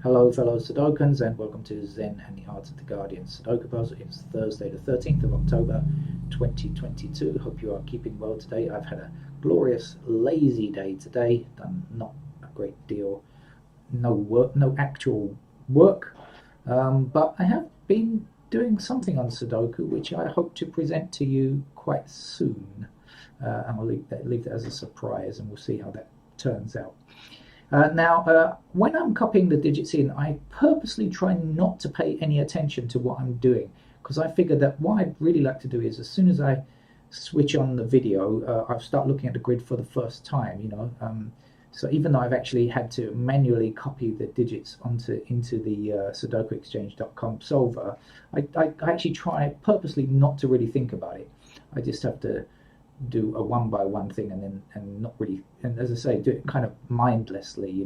Hello fellow Sudokans and welcome to Zen and the Art of the Guardian Sudoku puzzle. It's Thursday the 13th of October 2022. Hope you are keeping well today. I've had a glorious lazy day today, done not a great deal, no actual work, but I have been doing something on Sudoku which I hope to present to you quite soon, and I'll leave that as a surprise and we'll see how that turns out. Now, when I'm copying the digits in, I purposely try not to pay any attention to what I'm doing, because I figure that what I'd really like to do is, as soon as I switch on the video, I'll start looking at the grid for the first time, so even though I've actually had to manually copy the digits into the sudokuexchange.com solver, I actually try purposely not to really think about it. I just have to do a one by one thing and not really, and as I say, do it kind of mindlessly.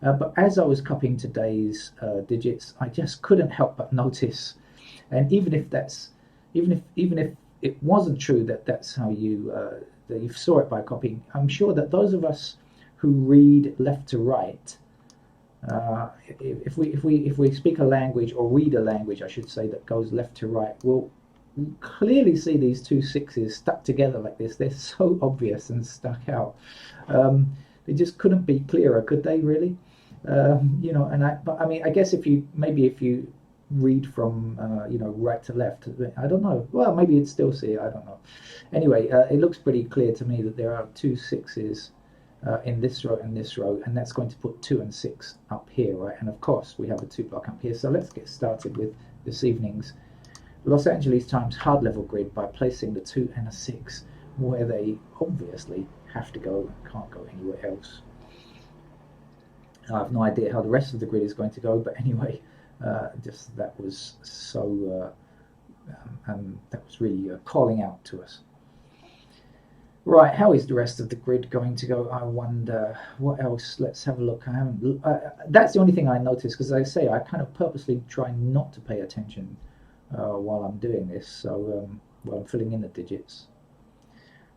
But as I was copying today's digits, I just couldn't help but notice, and even if it wasn't true that that's how that you saw it by copying, I'm sure that those of us who read left to right, if we speak a language, or read a language I should say, that goes left to right, will clearly see these two sixes stuck together like this. They're so obvious and stuck out. They just couldn't be clearer, could they really? But I mean, I guess if you read from right to left, I don't know. Well, maybe you'd still see it. I don't know. Anyway, it looks pretty clear to me that there are two sixes in this row and this row, and that's going to put 2 and 6 up here, right? And of course, we have a 2 block up here. So let's get started with this evening's Los Angeles Times hard level grid by placing the 2 and a 6 where they obviously have to go and can't go anywhere else. I have no idea how the rest of the grid is going to go, but anyway, just that was so that was really calling out to us. Right, how is the rest of the grid going to go? I wonder. What else? Let's have a look. I haven't. That's the only thing I noticed, because as I say, I kind of purposely try not to pay attention while I'm doing this, so while I'm filling in the digits.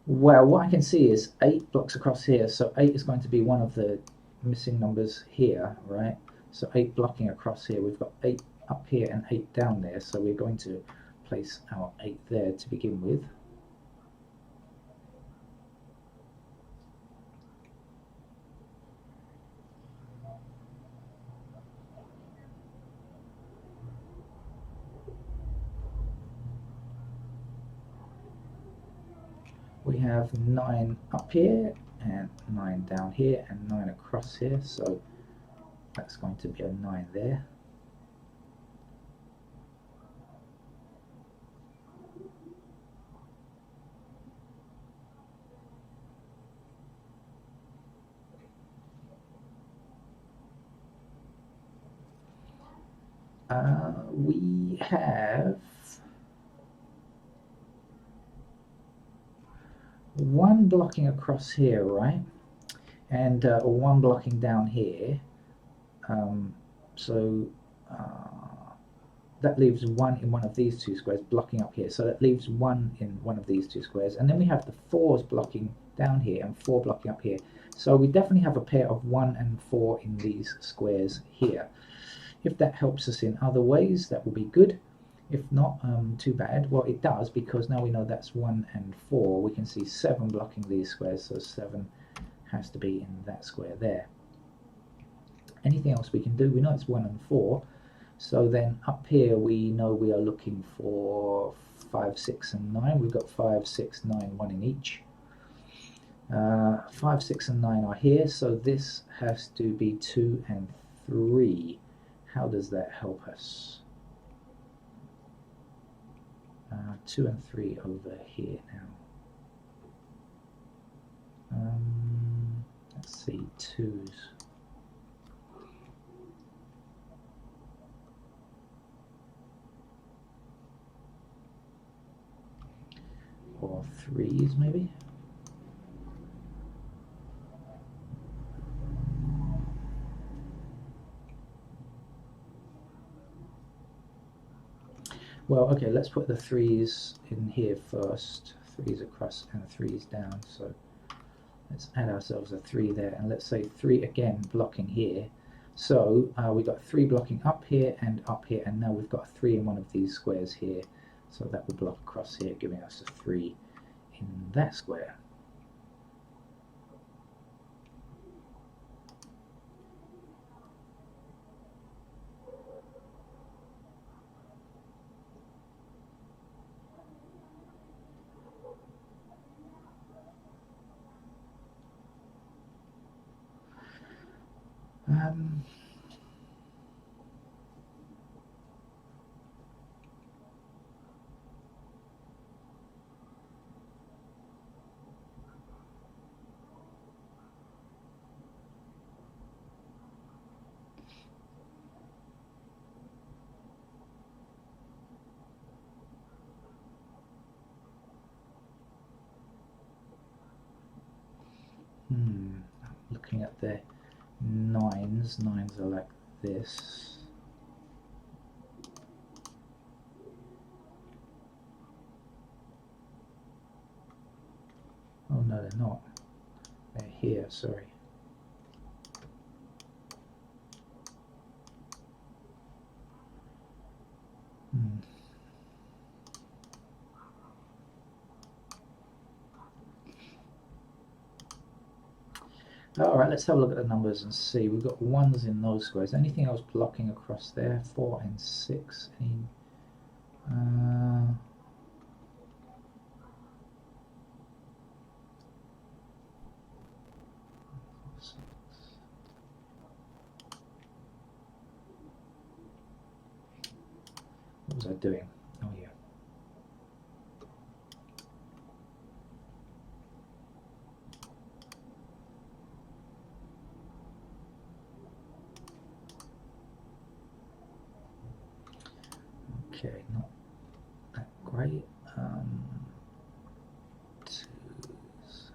Well, what I can see is 8 blocks across here, so 8 is going to be one of the missing numbers here, right? So 8 blocking across here. We've got 8 up here and 8 down there, so we're going to place our 8 there to begin with. We have 9 up here and 9 down here and 9 across here, so that's going to be a 9 there. We have 1 blocking across here, right? And 1 blocking down here. So that leaves 1 in one of these 2 squares blocking up here. So that leaves 1 in one of these 2 squares. And then we have the 4s blocking down here and 4 blocking up here. So we definitely have a pair of 1 and 4 in these squares here. If that helps us in other ways, that will be good. If not, too bad. Well, it does, because now we know that's 1 and 4. We can see 7 blocking these squares, so 7 has to be in that square there. Anything else we can do? We know it's 1 and 4. So then up here we know we are looking for 5, 6 and 9. We've got 5, 6, 9, 1 in each. 5, 6 and 9 are here, so this has to be 2 and 3. How does that help us? 2 and 3 over here now. Let's see, 2s. Or 3s maybe? Well, okay, let's put the 3s in here first. 3s across and 3s down. So let's add ourselves a 3 there, and let's say 3 again blocking here. So we've got 3 blocking up here, and now we've got a 3 in one of these squares here. So that will block across here, giving us a 3 in that square. Looking at the nines are like this. Oh no, they're not. They're here, sorry. Alright, let's have a look at the numbers and see. We've got 1s in those squares. Anything else blocking across there? 4 and 6. What was I doing? Oh yeah. Okay, not that great. Twos.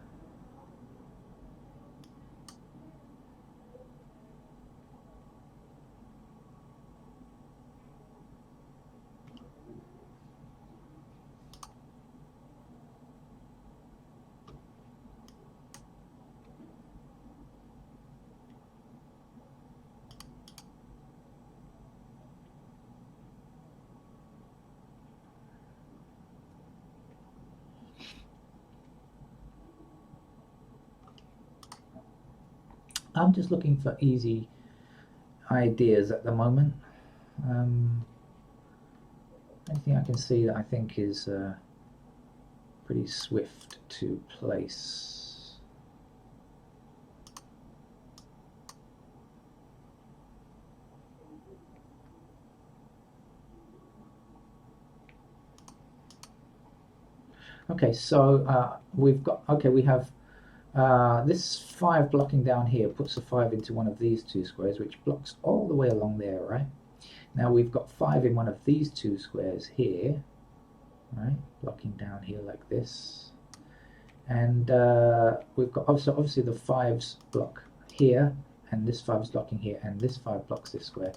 I'm just looking for easy ideas at the moment. Anything I can see that I think is pretty swift to place. Okay, so we have this 5 blocking down here puts a 5 into one of these 2 squares, which blocks all the way along there, right? Now we've got 5 in one of these 2 squares here, right? Blocking down here like this. And we've got obviously the 5s block here, and this 5 is blocking here, and this 5 blocks this square.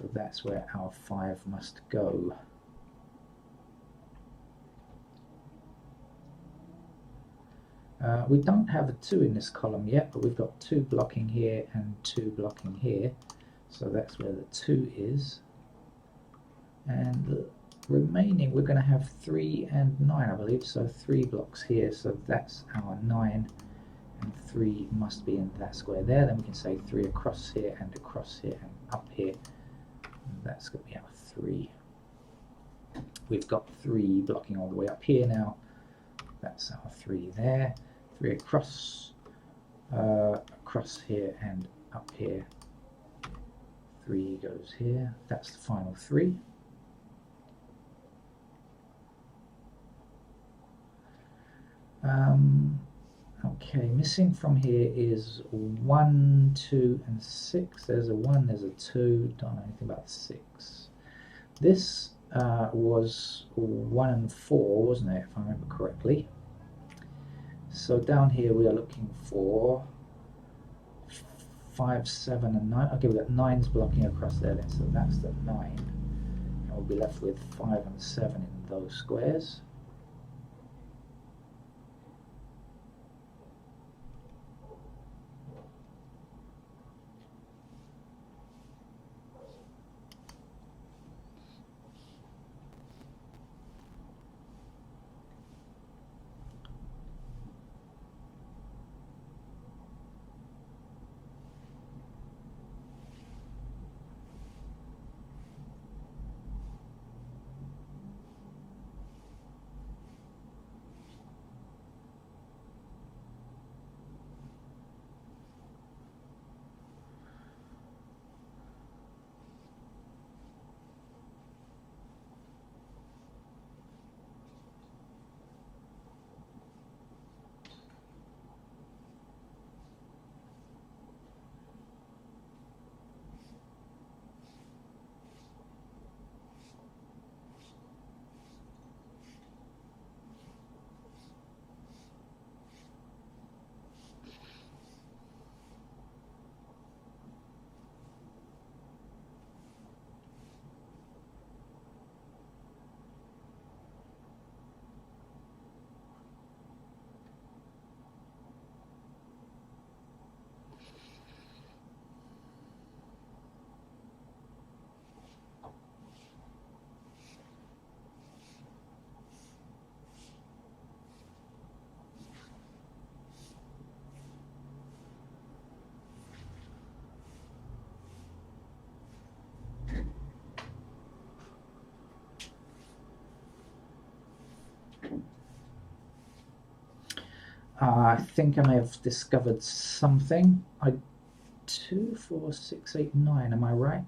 So that's where our 5 must go. We don't have a 2 in this column yet, but we've got 2 blocking here and 2 blocking here. So that's where the 2 is. And the remaining, we're going to have 3 and 9, I believe. So 3 blocks here, so that's our 9. And 3 must be in that square there. Then we can say 3 across here and up here. And that's going to be our 3. We've got 3 blocking all the way up here now. That's our 3 there. 3 across here and up here. 3 goes here. That's the final 3. Okay, missing from here is 1, 2, and 6. There's a 1, there's a 2. Don't know anything about 6. This was 1 and 4, wasn't it, if I remember correctly? So down here we are looking for 5, 7, and 9. Okay, we've got 9's blocking across there then, so that's the 9. And we'll be left with 5 and 7 in those squares. I think I may have discovered something. 2, 4, 6, 8, 9. Am I right?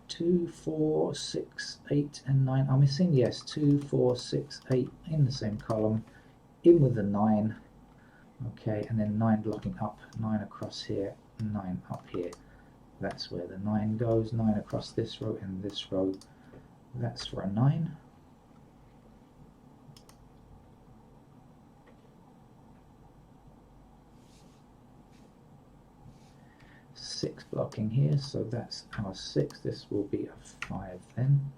2, 4, 6, 8, and 9 are missing. Yes, 2, 4, 6, 8 in the same column. In with the 9. Okay, and then 9 blocking up. 9 across here. 9 up here. That's where the 9 goes. 9 across this row and this row. That's for a 9. Six blocking here, so that's our 6. This will be a 5 then.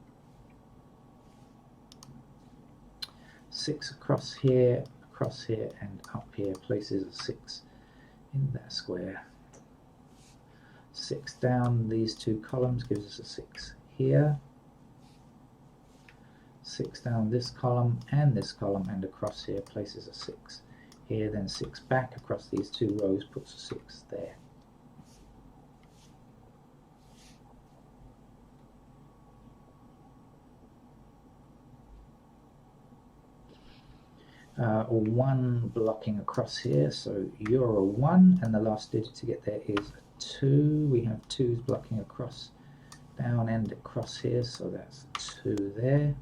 6 across here, and up here places a 6 in that square. 6 down these two columns gives us a 6 here. 6 down this column, and across here places a 6 here, then 6 back across these two rows puts a 6 there. A 1 blocking across here, so you're a 1, and the last digit to get there is a 2. We have 2s blocking across, down and across here, so that's 2 there.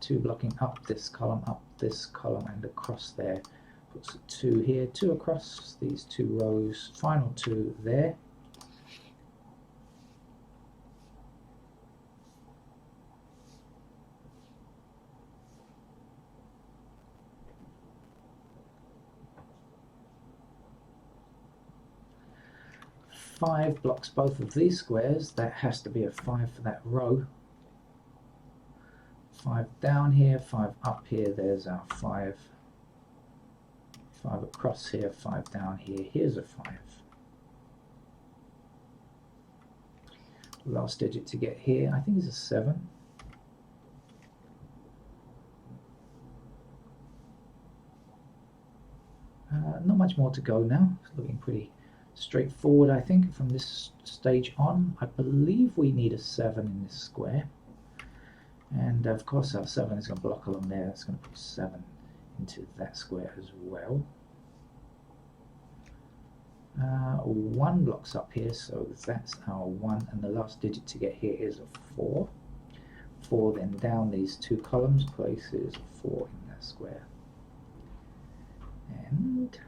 2 blocking up this column, and across there puts a 2 here. 2 across these two rows, final 2 there. Five blocks both of these squares. That has to be a 5 for that row. 5 down here, 5 up here, there's our 5. 5 across here, 5 down here, here's a 5. Last digit to get here, I think is a 7. Not much more to go now. It's looking pretty straightforward, I think, from this stage on. I believe we need a 7 in this square. And of course our 7 is going to block along there. That's going to put 7 into that square as well. 1 blocks up here, so that's our 1, and the last digit to get here is a 4. 4 then down these two columns places a 4 in that square. And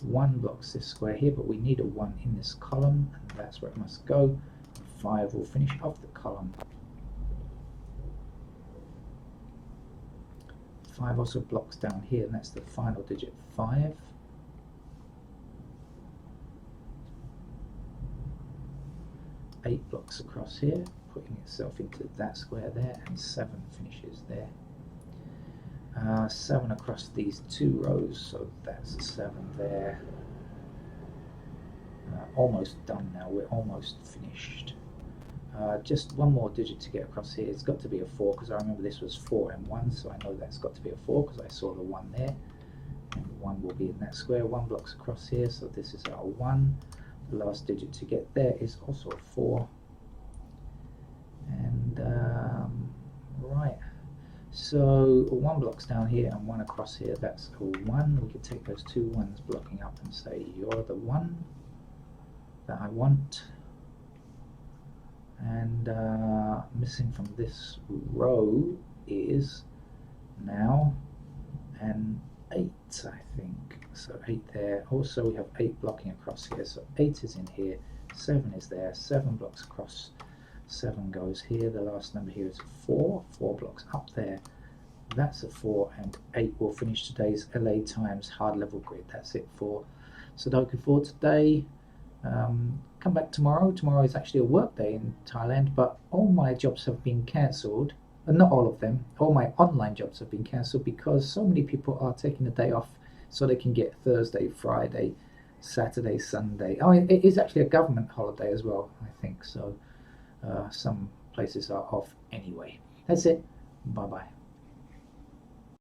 1 blocks this square here, but we need a 1 in this column, and that's where it must go. 5 will finish off the column. 5 also blocks down here, and that's the final digit 5. 8 blocks across here, putting itself into that square there, and 7 finishes there. 7 across these two rows, so that's a 7 there. Almost done now, we're almost finished. Just one more digit to get across here. It's got to be a 4, because I remember this was 4 and 1, so I know that's got to be a 4 because I saw the 1 there. And 1 will be in that square. 1 blocks across here, so this is our 1. The last digit to get there is also a 4. And right, so 1 blocks down here and 1 across here, that's a 1. We could take those two 1s blocking up and say you're the 1 that I want. And missing from this row is now an 8, I think. So 8 there. Also we have 8 blocking across here, so 8 is in here, 7 is there, 7 blocks across, 7 goes here. The last number here is 4. 4 blocks up there, that's a 4, and 8 will finish today's LA Times hard level grid. That's it for Sudoku for today. Come back tomorrow. Tomorrow is actually a work day in Thailand, but all my jobs have been cancelled. Not all of them. All my online jobs have been cancelled because so many people are taking the day off so they can get Thursday, Friday, Saturday, Sunday. Oh, it is actually a government holiday as well, I think. So some places are off anyway. That's it. Bye-bye.